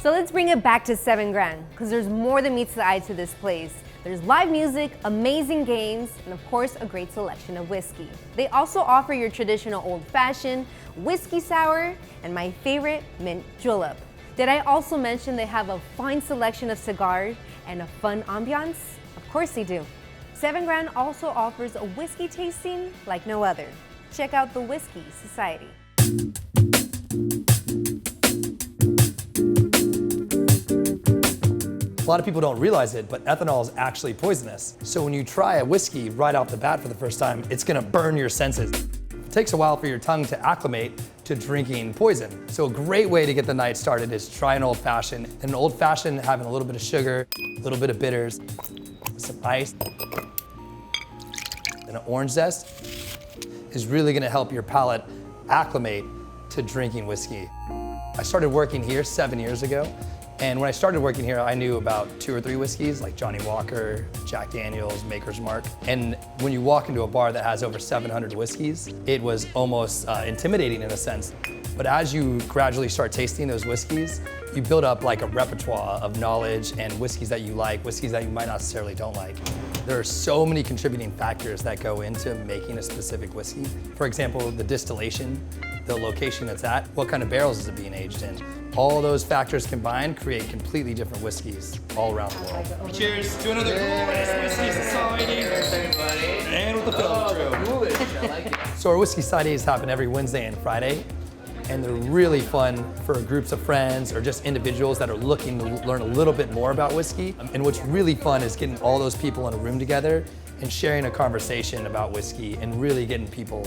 So let's bring it back to 7 Grand, because there's more than meets the eye to this place. There's live music, amazing games, and of course, a great selection of whiskey. They also offer your traditional old-fashioned, whiskey sour, and my favorite, mint julep. Did I also mention they have a fine selection of cigars and a fun ambiance? Of course they do. 7 Grand also offers a whiskey tasting like no other. Check out the Whiskey Society. A lot of people don't realize it, but ethanol is actually poisonous. So when you try a whiskey right off the bat for the first time, it's gonna burn your senses. It takes a while for your tongue to acclimate to drinking poison. So a great way to get the night started is try an old fashioned. And an old fashioned having a little bit of sugar, a little bit of bitters, some ice, and an orange zest is really gonna help your palate acclimate to drinking whiskey. I started working here 7 years ago. And when I started working here, I knew about 2 or 3 whiskeys like Johnny Walker, Jack Daniels, Maker's Mark. And when you walk into a bar that has over 700 whiskeys, it was almost intimidating in a sense. But as you gradually start tasting those whiskeys, you build up like a repertoire of knowledge and whiskeys that you like, whiskeys that you might not necessarily don't like. There are so many contributing factors that go into making a specific whiskey. For example, the distillation, the location it's at, what kind of barrels is it being aged in. All those factors combined create completely different whiskeys all around the world. Cheers to another Coolest Whiskey Society. And with the film crew. I like it. So our Whiskey Societies happen every Wednesday and Friday, and they're really fun for groups of friends or just individuals that are looking to learn a little bit more about whiskey. And what's really fun is getting all those people in a room together and sharing a conversation about whiskey and really getting people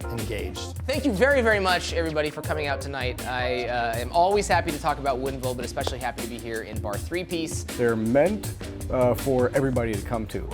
engaged. Thank you very, very much, everybody, for coming out tonight. I am always happy to talk about Woodinville, but especially happy to be here in Bar 3 Piece. They're meant for everybody to come to,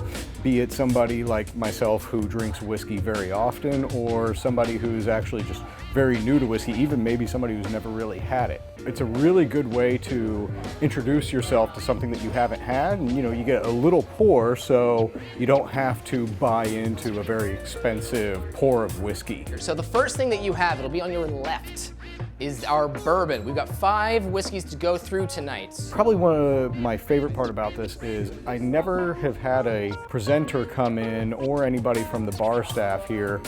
be it somebody like myself who drinks whiskey very often, or somebody who's actually just very new to whiskey, even maybe somebody who's never really had it. It's a really good way to introduce yourself to something that you haven't had, and you get a little pour, so you don't have to buy into a very expensive pour of whiskey. So the first thing that you have, it'll be on your left, is our bourbon. We've got 5 whiskeys to go through tonight. Probably one of my favorite part about this is I never have had a presenter come in or anybody from the bar staff here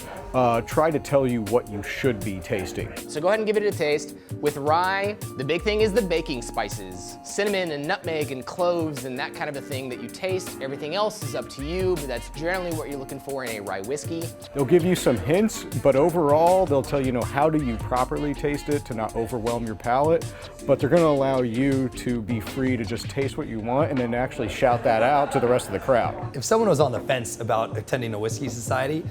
try to tell you what you should be tasting. So go ahead and give it a taste. With rye, the big thing is the baking spices. Cinnamon and nutmeg and cloves and that kind of a thing that you taste. Everything else is up to you, but that's generally what you're looking for in a rye whiskey. They'll give you some hints, but overall they'll tell you, how do you properly taste it to not overwhelm your palate, but they're going to allow you to be free to just taste what you want and then actually shout that out to the rest of the crowd. If someone was on the fence about attending a Whiskey Society,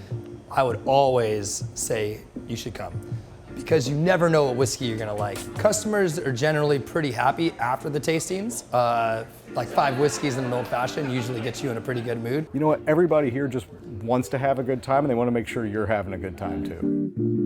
I would always say you should come, because you never know what whiskey you're gonna like. Customers are generally pretty happy after the tastings. Like 5 whiskeys and an old fashioned usually gets you in a pretty good mood. You know what, everybody here just wants to have a good time and they want to make sure you're having a good time too.